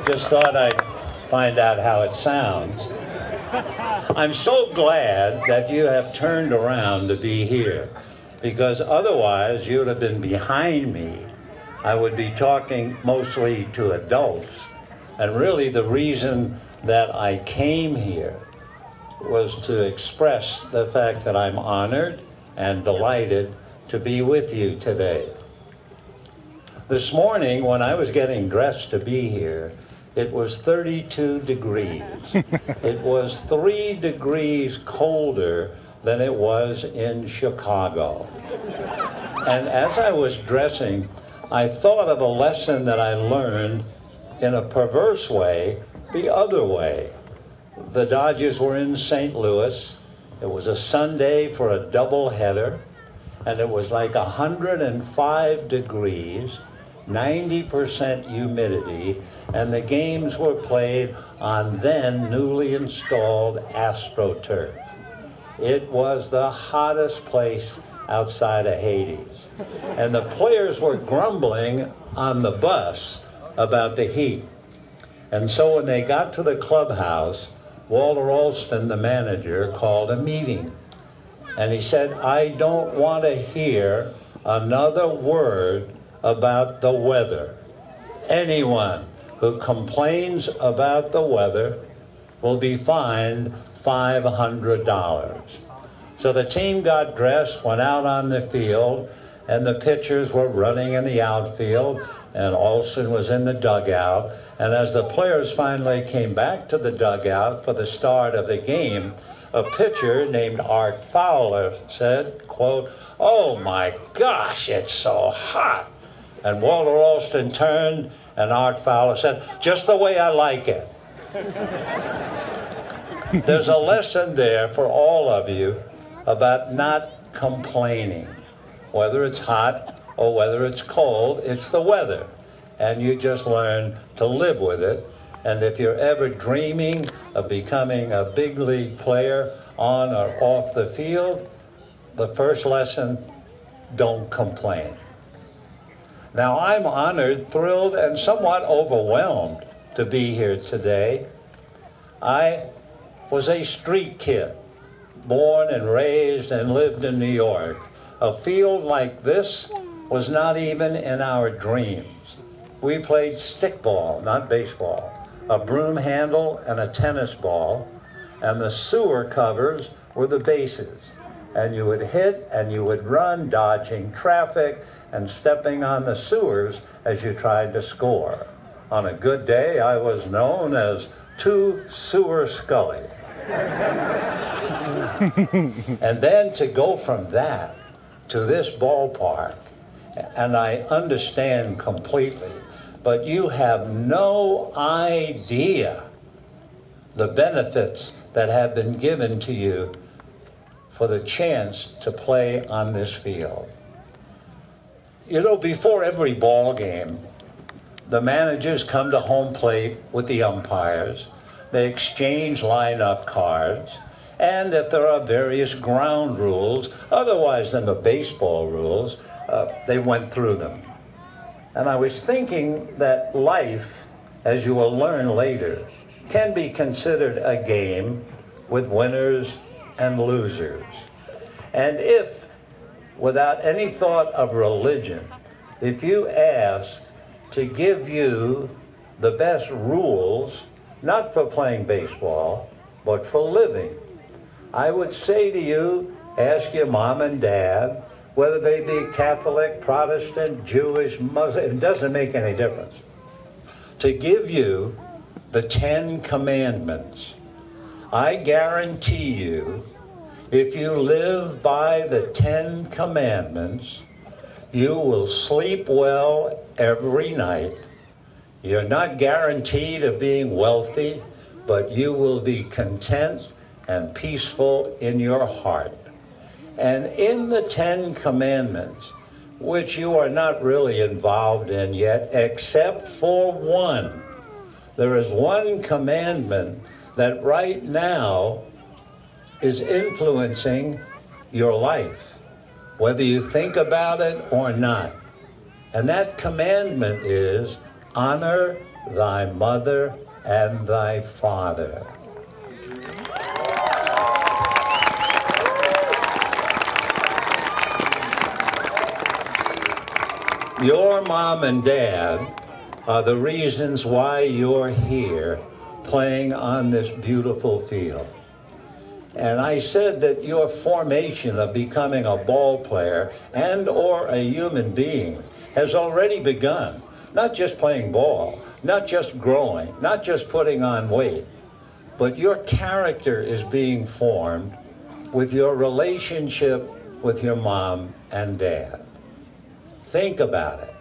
Just thought I'd find out how it sounds. I'm so glad that you have turned around to be here, because otherwise you would have been behind me. I would be talking mostly to adults. And really the reason that I came here was to express the fact that I'm honored and delighted to be with you today. This morning, when I was getting dressed to be here, it was 32 degrees. It was 3 degrees colder than it was in Chicago. And as I was dressing, I thought of a lesson that I learned in a perverse way the other way. The Dodgers were in St. Louis. It was a Sunday for a doubleheader, and it was like 105 degrees, 90% humidity, and the games were played on then newly installed AstroTurf. It was the hottest place outside of Hades. And the players were grumbling on the bus about the heat. And so when they got to the clubhouse, Walter Alston, the manager, called a meeting. And he said, I don't want to hear another word about the weather. Anyone who complains about the weather will be fined $500. So the team got dressed, went out on the field, and the pitchers were running in the outfield, and Alston was in the dugout. And as the players finally came back to the dugout for the start of the game, a pitcher named Art Fowler said, quote, "Oh my gosh, it's so hot." And Walter Alston turned, and Art Fowler said, "Just the way I like it." There's a lesson there for all of you about not complaining. Whether it's hot or whether it's cold, it's the weather. And you just learn to live with it. And if you're ever dreaming of becoming a big league player on or off the field, the first lesson, don't complain. Now, I'm honored, thrilled, and somewhat overwhelmed to be here today. I was a street kid, born and raised and lived in New York. A field like this was not even in our dreams. We played stickball, not baseball, a broom handle and a tennis ball, and the sewer covers were the bases. And you would hit and you would run, dodging traffic and stepping on the sewers as you tried to score. On a good day, I was known as Two Sewer Scully. And then to go from that to this ballpark, and I understand completely, but you have no idea the benefits that have been given to you for the chance to play on this field. You know, before every ball game, the managers come to home plate with the umpires. They exchange lineup cards. And if there are various ground rules, otherwise than the baseball rules, they went through them. And I was thinking that life, as you will learn later, can be considered a game with winners and losers. And if, without any thought of religion, if you ask to give you the best rules, not for playing baseball, but for living, I would say to you, ask your mom and dad, whether they be Catholic, Protestant, Jewish, Muslim, it doesn't make any difference, to give you the 10 Commandments. I guarantee you, if you live by the 10 Commandments, you will sleep well every night. You're not guaranteed of being wealthy, but you will be content and peaceful in your heart. And in the 10 Commandments, which you are not really involved in yet, except for one, there is one commandment that right now is influencing your life, whether you think about it or not. And that commandment is honor thy mother and thy father. Your mom and dad are the reasons why you're here playing on this beautiful field. And I said that your formation of becoming a ball player and or a human being has already begun. Not just playing ball, not just growing, not just putting on weight, but your character is being formed with your relationship with your mom and dad. Think about it.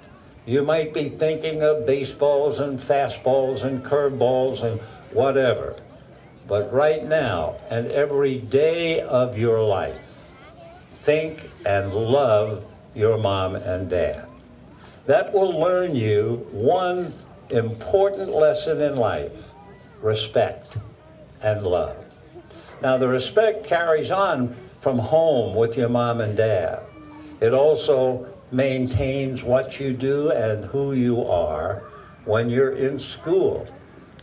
You might be thinking of baseballs and fastballs and curveballs and whatever. But right now and every day of your life, think and love your mom and dad. That will learn you one important lesson in life: respect and love. Now, the respect carries on from home with your mom and dad. It also maintains what you do and who you are when you're in school.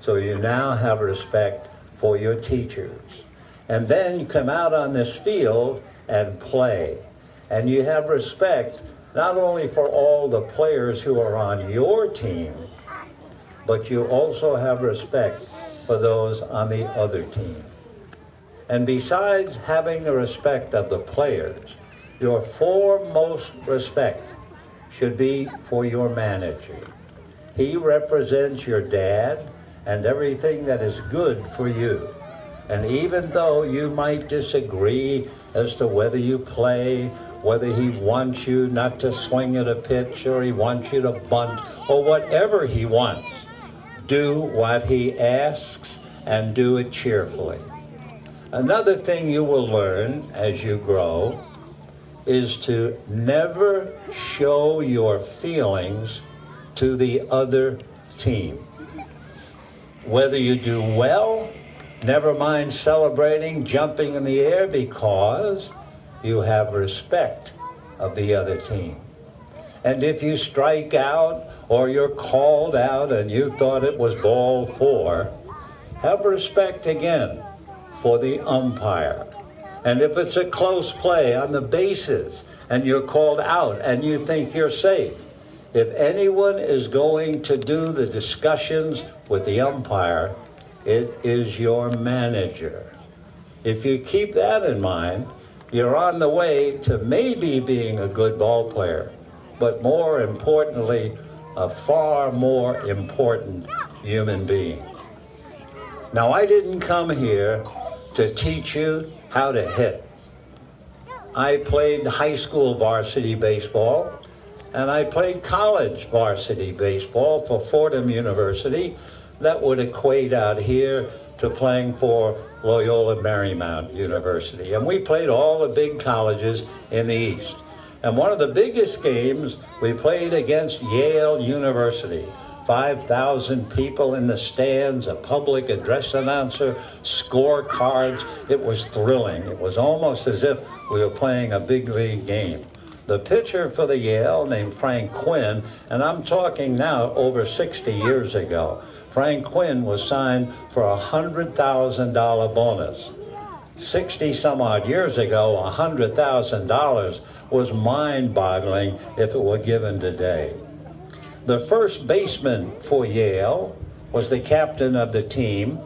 So you now have respect for your teachers. And then you come out on this field and play. And you have respect not only for all the players who are on your team, but you also have respect for those on the other team. And besides having the respect of the players, your foremost respect should be for your manager. He represents your dad and everything that is good for you. And even though you might disagree as to whether you play, whether he wants you not to swing at a pitch or he wants you to bunt or whatever he wants, do what he asks and do it cheerfully. Another thing you will learn as you grow is to never show your feelings to the other team. Whether you do well, never mind celebrating, jumping in the air, because you have respect of the other team. And if you strike out or you're called out and you thought it was ball 4, have respect again for the umpire. And if it's a close play on the bases and you're called out and you think you're safe, if anyone is going to do the discussions with the umpire, it is your manager. If you keep that in mind, you're on the way to maybe being a good ball player, but more importantly, a far more important human being. Now, I didn't come here to teach you how to hit. I played high school varsity baseball, and I played college varsity baseball for Fordham University. That would equate out here to playing for Loyola Marymount University. And we played all the big colleges in the East. And one of the biggest games, we played against Yale University. 5,000 people in the stands, a public address announcer, scorecards. It was thrilling. It was almost as if we were playing a big league game. The pitcher for the Yale, named Frank Quinn, and I'm talking now over 60 years ago, Frank Quinn was signed for a $100,000 bonus. 60 some odd years ago, $100,000 was mind-boggling if it were given today. The first baseman for Yale was the captain of the team.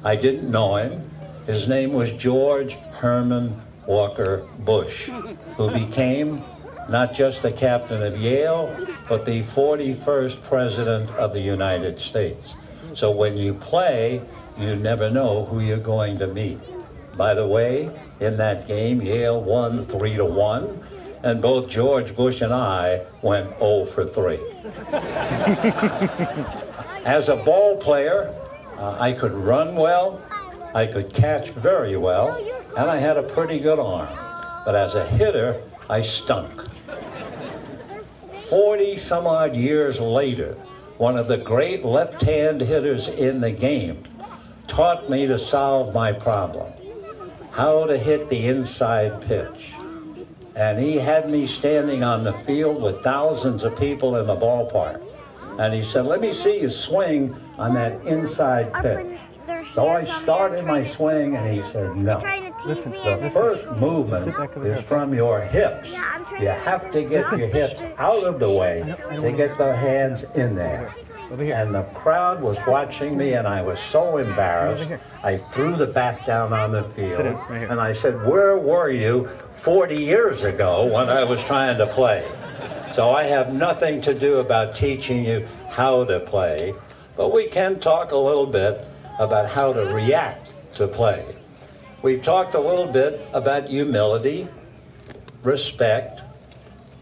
I didn't know him. His name was George Herman Walker Bush, who became not just the captain of Yale, but the 41st president of the United States. So when you play, you never know who you're going to meet. By the way, in that game, Yale won 3-1, and both George Bush and I went 0 for 3. As a ball player, I could run well, I could catch very well, and I had a pretty good arm. But as a hitter, I stunk. 40 some odd years later, one of the great left-hand hitters in the game taught me to solve my problem, how to hit the inside pitch. And he had me standing on the field with thousands of people in the ballpark. And he said, let me see you swing on that inside pitch. So I started my swing, and he said, no. Listen, The first movement is from your hips. You have to get your hips out of the way to get the hands in there. And the crowd was watching me, and I was so embarrassed. I threw the bat down on the field, and I said, where were you 40 years ago when I was trying to play? So I have nothing to do about teaching you how to play, but we can talk a little bit about how to react to play. We've talked a little bit about humility, respect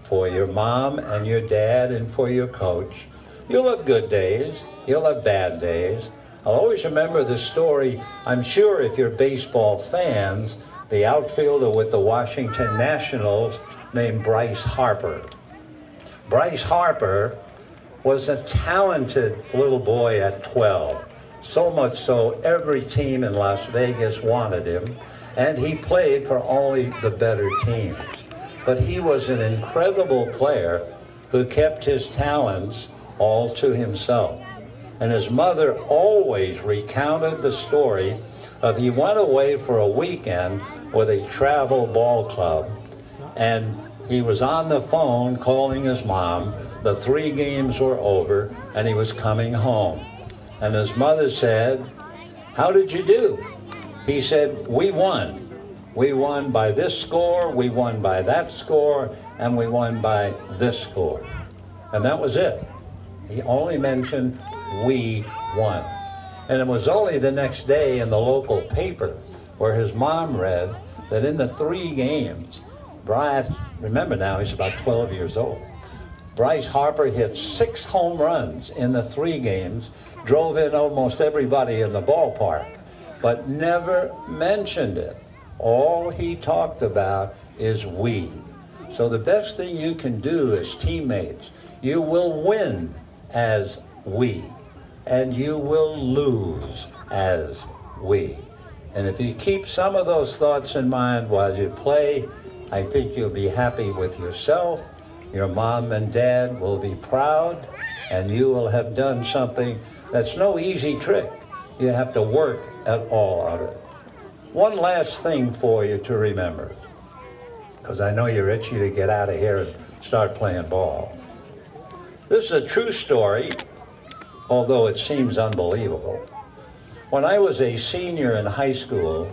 for your mom and your dad and for your coach. You'll have good days, you'll have bad days. I'll always remember the story, I'm sure if you're baseball fans, the outfielder with the Washington Nationals named Bryce Harper. Bryce Harper was a talented little boy at 12. So much so, every team in Las Vegas wanted him, and he played for only the better teams. But he was an incredible player who kept his talents all to himself. And his mother always recounted the story of he went away for a weekend with a travel ball club, and he was on the phone calling his mom. The 3 games were over, and he was coming home. And his mother said, how did you do? He said, we won. We won by this score, we won by that score, and we won by this score. And that was it. He only mentioned we won. And it was only the next day in the local paper where his mom read that in the 3 games, Bryce, remember now he's about 12 years old, Bryce Harper hit 6 home runs in the 3 games, drove in almost everybody in the ballpark, but never mentioned it. All he talked about is we. So the best thing you can do as teammates, you will win as we, and you will lose as we. And if you keep some of those thoughts in mind while you play, I think you'll be happy with yourself, your mom and dad will be proud, and you will have done something that's no easy trick. You have to work at all of it. One last thing for you to remember, because I know you're itchy to get out of here and start playing ball. This is a true story, although it seems unbelievable. When I was a senior in high school,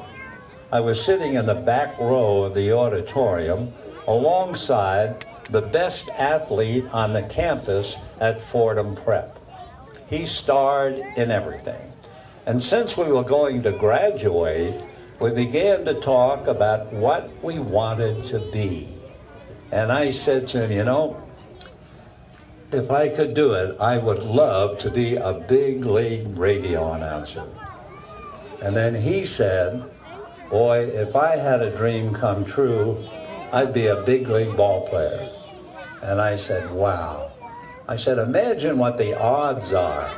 I was sitting in the back row of the auditorium alongside the best athlete on the campus at Fordham Prep. He starred in everything. And since we were going to graduate, we began to talk about what we wanted to be. And I said to him, you know, if I could do it, I would love to be a big league radio announcer. And then he said, boy, if I had a dream come true, I'd be a big league ball player. And I said, wow. I said, imagine what the odds are,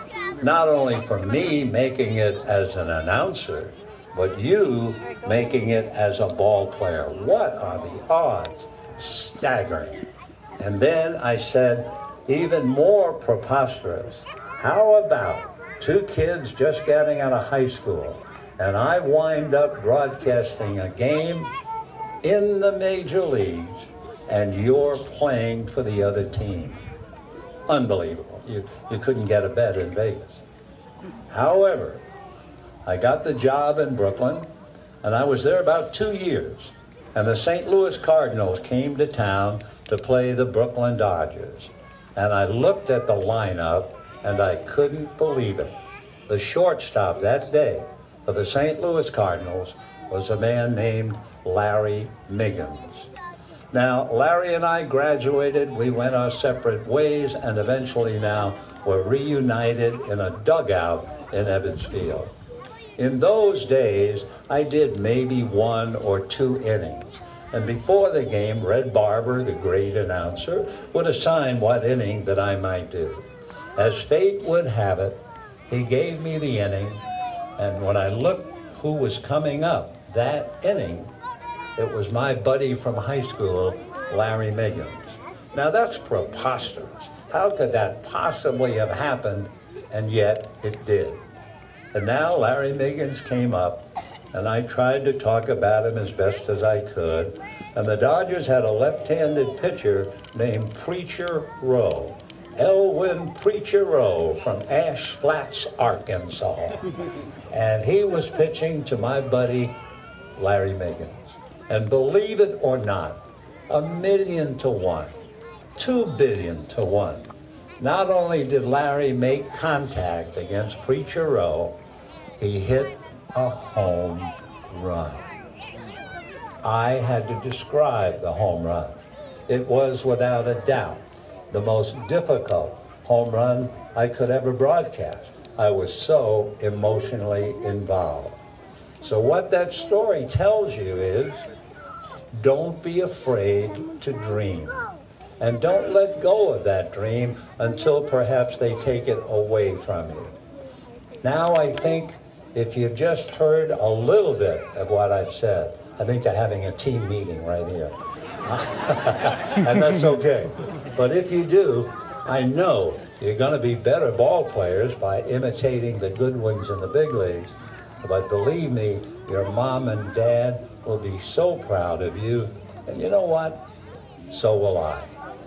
not only for me making it as an announcer, but you making it as a ball player. What are the odds? Staggering. And then I said, even more preposterous, how about 2 kids just getting out of high school, and I wind up broadcasting a game in the major leagues, and you're playing for the other team. Unbelievable. You couldn't get a bet in Vegas. However, I got the job in Brooklyn, and I was there about 2 years, and the St. Louis Cardinals came to town to play the Brooklyn Dodgers. And I looked at the lineup, and I couldn't believe it. The shortstop that day for the St. Louis Cardinals was a man named Larry Miggins. Now, Larry and I graduated, we went our separate ways, and eventually now we're reunited in a dugout in Ebbets Field. In those days, I did maybe 1 or 2 innings. And before the game, Red Barber, the great announcer, would assign what inning that I might do. As fate would have it, he gave me the inning, and when I looked who was coming up that inning, it was my buddy from high school, Larry Miggins. Now that's preposterous. how could that possibly have happened? And yet it did. And now Larry Miggins came up, and I tried to talk about him as best as I could. And the Dodgers had a left-handed pitcher named Preacher Rowe. Elwin Preacher Rowe from Ash Flats, Arkansas. And he was pitching to my buddy Larry Miggins. And believe it or not, 1,000,000 to 1, 2 billion to 1. Not only did Larry make contact against Preacher Rowe, he hit a home run. I had to describe the home run. It was without a doubt the most difficult home run I could ever broadcast. I was so emotionally involved. So what that story tells you is, don't be afraid to dream. And don't let go of that dream until perhaps they take it away from you. Now I think if you've just heard a little bit of what I've said, I think they're having a team meeting right here. And that's okay. But if you do, I know you're going to be better ball players by imitating the good ones in the big leagues. But believe me, your mom and dad will be so proud of you. And you know what? So will I.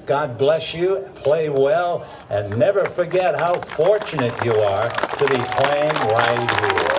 God bless you, play well, and never forget how fortunate you are to be playing right here.